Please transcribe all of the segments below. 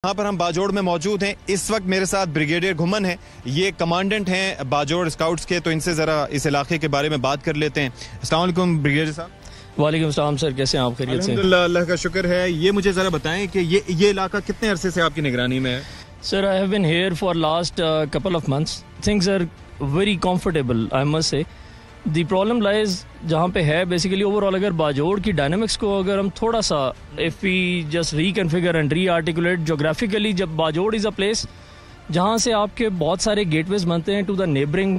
यहाँ पर हम बाजोड़ में मौजूद हैं। इस वक्त मेरे साथ ब्रिगेडियर घुमन हैं, ये कमांडेंट हैं बाजोड़ स्काउट्स के। तो इनसे ज़रा इस इलाके के बारे में बात कर लेते हैं। अस्सलाम वालेकुम ब्रिगेडियर साहब। वालेकुम सलाम सर, कैसे हैं आप? खैरियत से? अल्हम्दुलिल्लाह, अल्लाह का शुक्र है। ये मुझे ज़रा बताएं कि ये इलाका कितने अरसे से आपकी निगरानी में है? Sir, I have been here for last couple of months. Things are very comfortable, I must say. The problem lies जहाँ पे है बेसिकली ओवरऑल, अगर बाजोड़ की डायनामिक्स को अगर हम थोड़ा सा if we just रीकन्फिगर and re articulate geographically, जब बाजोड़ इज़ अ प्लेस जहाँ से आपके बहुत सारे गेटवेज बनते हैं to the neighbouring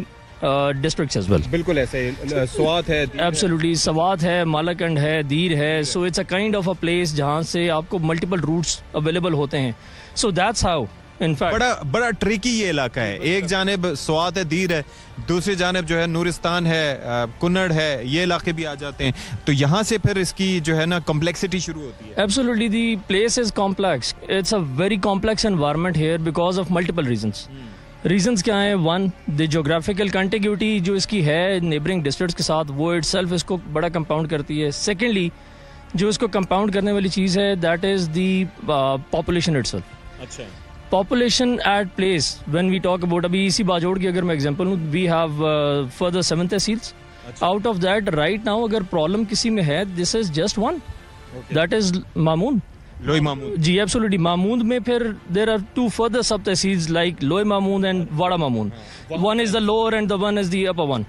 districts as well. बिल्कुल ऐसे स्वात है, एब्सोल्युटली, स्वात है, मालाकंड है, दीर है। So it's a kind of a place जहाँ से आपको मल्टीपल रूट्स अवेलेबल होते हैं। सो दैट्स हाउ बड़ा बड़ा ट्रिकी ये इलाका है। एक जानिब स्वात है, दीर है, दूसरी जानिब जो है नूरिस्तान है, कुन्नड़ है, ये इलाके भी आ जाते हैं। तो यहाँ से फिर इसकी जो है ना कॉम्प्लेक्सिटी शुरू होती है। Absolutely, the place is complex. It's a very complex environment here because of multiple reasons. Reasons क्या है? वन, द जोग्राफिकल कंटिग्यूटी जो इसकी है नेबरिंग डिस्ट्रिक्ट्स के साथ, वो इटसेल्फ इसको बड़ा कंपाउंड करती है। सेकेंडली, जो इसको कंपाउंड करने वाली चीज़ है that is the population itself. अच्छा, population at place when we talk about, अभी इसी बाजोड़ की अगर मैं एग्जांपल लूँ, we have further 7 tehsils. Out of that right now अगर प्रॉब्लम किसी में है, this is just one, that is Mamund, Loi Mamund. Ji absolutely. Mamun में फिर देर आर 2 फर्दर सब tehsils like Loi Mamund and Wara Mamund. One is the lower end the one is the upper one.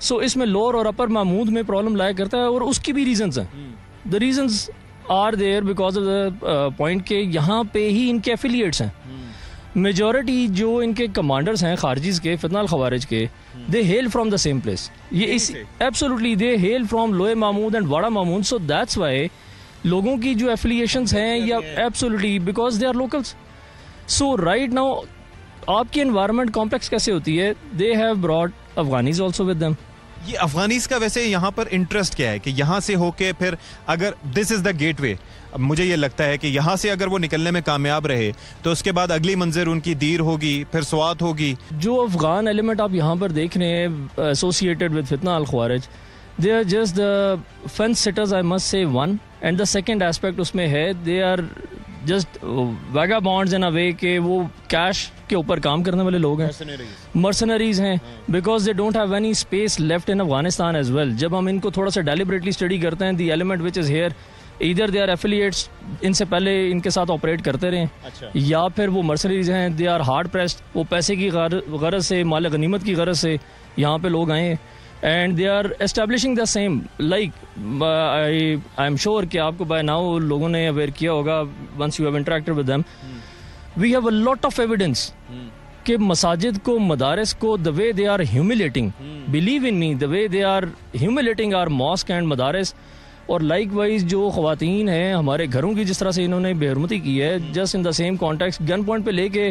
So इसमें lower और अपर मामून में प्रॉब्लम लाया करता है, और उसकी भी रीजंस हैं। The reasons are there because of the point के यहाँ पे ही इनके एफिलिएट्स हैं। मेजॉरिटी जो इनके कमांडर्स हैं खारजीज के, फितना अल खवारिज के, they hail from the same place. ये is absolutely they hail from Loi Mamund and Wara Mamund. So that's why लोगों की जो एफिलिएशंस हैं, या absolutely because they are locals. So right now आपकी एनवायरनमेंट कॉम्प्लेक्स कैसे होती है? They have brought Afghanis also with them. ये अफगानीज का वैसे यहाँ पर इंटरेस्ट क्या है कि यहाँ से होके फिर अगर दिस इज द गेटवे, मुझे ये लगता है कि यहाँ से अगर वो निकलने में कामयाब रहे तो उसके बाद अगली मंजिल उनकी दीर होगी, फिर स्वात होगी। जो अफगान एलिमेंट आप यहाँ पर देख रहे हैं associated with Fitna al Khawarij, they are just the fence sitters, I must say one. And the second aspect उसमें है, दे आर जस्ट वैगाबॉन्ड्स इन अ वे के वो कैश के ऊपर काम करने वाले लोग हैं, मर्सनरीज हैं, because they don't have any space left in Afghanistan as well. जब हम इनको थोड़ा सा डेलिबरेटली स्टडी करते हैं, the element which is here इधर दे आर एफिलिएट्स, इनसे पहले इनके साथ ऑपरेट करते रहे। अच्छा। या फिर वो मर्सनरीज हैं, दे आर हार्ड प्रेस्ड, वो पैसे की गरज से, माल गनीमत की गरज से यहाँ पे लोग आए, and they are establishing the same like I am sure कि आपको बाय नाउ लोगों ने अवेयर किया होगा, once you have interacted with them, we have a lot of evidence कि मसाजिद को, मदारिस को, the way they are humiliating, believe in me, the way they are humiliating our mosque and मदारिस। और लाइक वाइज जो ख़वातीन हैं हमारे घरों की, जिस तरह से इन्होंने बेहरमती की है, just in the same context, gun point पे लेके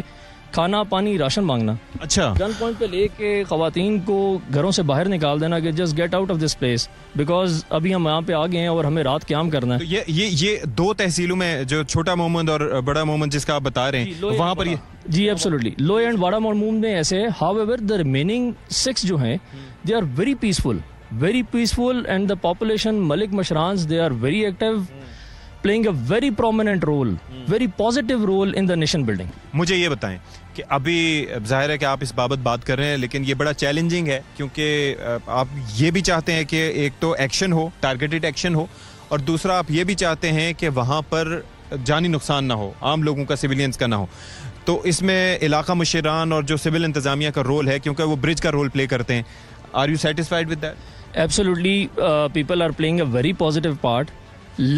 खाना पानी राशन मांगना। अच्छा। गन पॉइंट पे लेके ख़वातीन को घरों से बाहर निकाल देना कि just get out of this place because अभी हम यहाँ पे आ गए हैं और हमें रात क़याम करना है। तो ये 2 तहसीलों में जो छोटा मोहम्मद और बड़ा मोहम्मद जिसका आप बता रहे हैं, वहाँ पर ये, जी एब्सोल्युटली, लोई एंड वाड़ा मोहम्मद में ऐसे है। हाउएवर द रिमेनिंग 6 जो हैं, they are very peaceful and the population, Malik Mashrans, they are very active, playing a very prominent role, very positive role in the nation building. मुझे ये बताएं कि अभी जाहिर है कि आप इस बाबत बात कर रहे हैं, लेकिन ये बड़ा चैलेंजिंग है क्योंकि आप ये भी चाहते हैं कि एक तो एक्शन हो, टारगेटेड एक्शन हो, और दूसरा आप ये भी चाहते हैं कि वहाँ पर जानी नुकसान ना हो, आम लोगों का, सिविलियंस का ना हो। तो इसमें इलाका मुशीरान और जो सिविल इंतजामिया का रोल है, क्योंकि वो ब्रिज का रोल प्ले करते हैं, are you satisfied with that? Absolutely, people are playing a very positive part.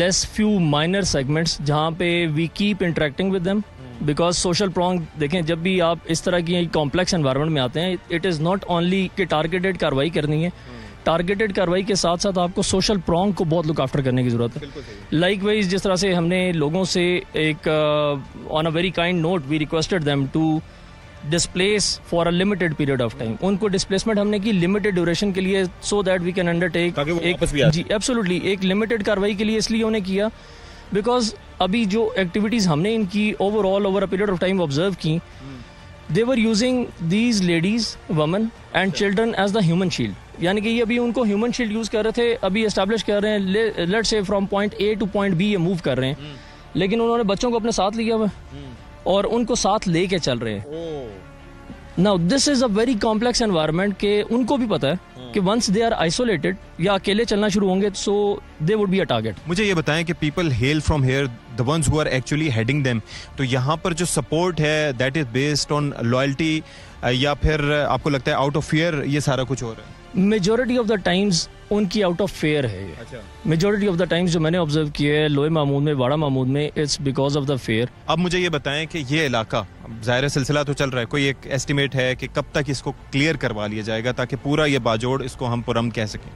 Less few minor segments जहाँ पे we keep interacting with them, because social prong, देखें जब भी आप इस तरह की complex environment में आते हैं, it is not only कि targeted कार्रवाई करनी है, टारगेटेड कार्रवाई के साथ साथ आपको सोशल प्रॉन्ग को बहुत लुक आफ्टर करने की जरूरत है। लाइक वाइज जिस तरह से हमने लोगों से एक on a very kind note we requested them to displace for a limited period of time. उनको डिस्प्लेसमेंट हमने की लिमिटेड ड्यूरेशन के लिए, so that we can undertake एक, जी एब्सोल्युटली, एक लिमिटेड कार्रवाई के लिए इसलिए उन्हें किया बिकॉज अभी जो एक्टिविटीज़ हमने इनकी overall over a period of time observe की, they were using these ladies, women and children as the human shield. यानी कि ये अभी उनको ह्यूमन शील्ड यूज़ कर रहे थे, अभी एस्टैब्लिश कर रहे हैं, let's say from point A to point B ये मूव कर रहे हैं, लेकिन उन्होंने बच्चों को अपने साथ लिया हुआ और उनको साथ लेके चल रहे हैं। Now this is a very complex environment के उनको भी पता है कि वंस दे आर आइसोलेटेड या अकेले चलना शुरू होंगे so they would be a target. मुझे ये बताएं कि people hail from here, the ones who are actually heading them, तो यहाँ पर जो सपोर्ट है that is based on loyalty या फिर आपको लगता है आउट ऑफ फियर ये सारा कुछ हो रहा है? मेजोरिटी ऑफ द टाइम्स उनकी आउट ऑफ फेयर है। अच्छा। मेजोरिटी ऑफ द टाइम्स जो मैंने ऑब्जर्व किया है लोए मामूद में, बाड़ा मामूद में, it's because of the fair. अब मुझे ये बताएं कि ये इलाका, ज़ाहिर सिलसिला तो चल रहा है, कोई एक एस्टिमेट है कि कब तक इसको क्लियर करवा लिया जाएगा ताकि पूरा ये बाजोड़ इसको हम पुरम कह सकें?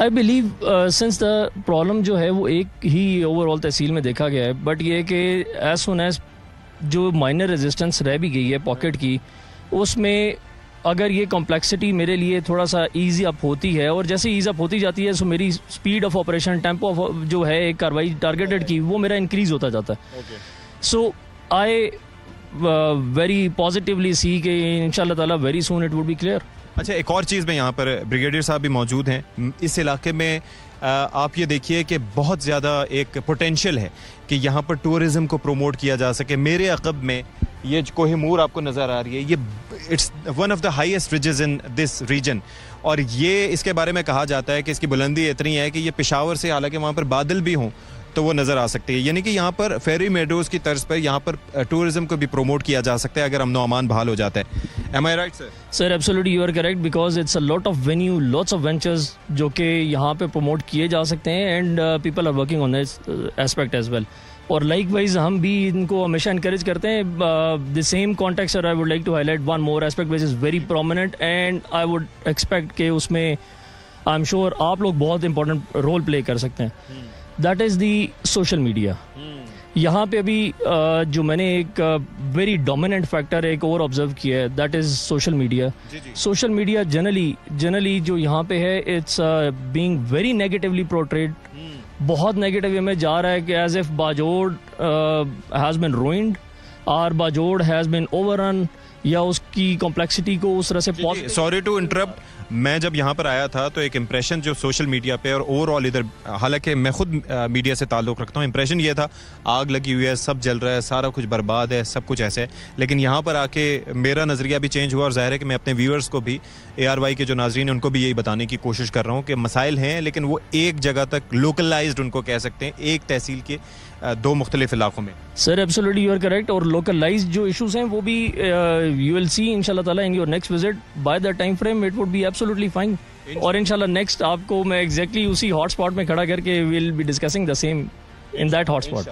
I believe since the problem जो है वो एक ही ओवरऑल तहसील में देखा गया है, बट ये कि एज सुन एज जो माइनर रेजिस्टेंस रह भी गई है पॉकेट की, उसमें अगर ये कॉम्प्लेक्सिटी मेरे लिए थोड़ा सा ईजी अप होती है और जैसे ईज अप होती जाती है सो मेरी speed of operation, tempo of जो है एक कार्रवाई टारगेटेड की, वो मेरा इंक्रीज होता जाता है। सो आई वेरी पॉजिटिवली सी कि इंशाल्लाह ताला very soon it would B clear. अच्छा, एक और चीज़ में, यहाँ पर ब्रिगेडियर साहब भी मौजूद हैं इस इलाके में, आप ये देखिए कि बहुत ज़्यादा एक पोटेंशियल है कि यहाँ पर टूरिज्म को प्रमोट किया जा सके। मेरे अक़ब में ये कोहिनूर आपको नज़र आ रही है, ये it's one of the highest ridges in this region, और ये इसके बारे में कहा जाता है कि इसकी बुलंदी इतनी है कि ये पेशावर से, हालांकि वहाँ पर बादल भी हों तो वो नज़र आ सकती है। यानी कि यहाँ पर फेरी मेडोज की तर्ज पर यहाँ पर टूरिज्म को भी प्रमोट किया जा सकता है अगर अमन अमान बहाल हो जाता है। Am I right sir? Sir absolutely you are correct, because it's a lot of venue, lots of ventures जो कि यहाँ पे प्रमोट किए जा सकते हैं and people are working on this aspect as well. और लाइकवाइज हम भी इनको हमेशा इंकरेज करते हैं। The same context sir I would like to highlight one more aspect which is very prominent and I would expect कि उसमें आई am sure आप लोग बहुत इंपॉर्टेंट रोल प्ले कर सकते हैं। That is the social media. यहाँ पे अभी जो मैंने एक वेरी डोमिनेंट फैक्टर एक और ऑब्जर्व किया है, that is social media. Social media generally जो यहाँ पे है it's being very negatively portrayed, बहुत नेगेटिव में जा रहा है कि as if Bajaur has been ruined और बाजोड़ हैज़ बिन ओवररन, या उसकी कॉम्प्लेक्सिटी को उस तरह से। सॉरी टू इंटरप्ट, मैं जब यहाँ पर आया था तो एक इम्प्रेशन जो सोशल मीडिया पे और ओवरऑल इधर, हालांकि मैं खुद मीडिया से ताल्लुक़ रखता हूँ, इम्प्रेशन ये था आग लगी हुई है, सब जल रहा है, सारा कुछ बर्बाद है, सब कुछ ऐसे है। लेकिन यहाँ पर आके मेरा नज़रिया भी चेंज हुआ और जाहिर है कि मैं अपने व्यूअर्स को भी, ARY के जो नाजरीन हैं उनको भी यही बताने की कोशिश कर रहा हूँ कि मसाइल हैं लेकिन वो एक जगह तक लोकलाइज्ड उनको कह सकते हैं, एक तहसील के दो मुख्तलिफ इलाकों में। Sir absolutely you are correct, और लोकलाइज्ड जो इशूज़ हैं वो भी यू विल सी इंशाल्लाह ताला in your next visit by the time frame it would be absolutely fine. और इंशाल्लाह नेक्स्ट आपको मैं एग्जैक्टली उसी हॉटस्पॉट में खड़ा करके will be discussing the same in that hotspot.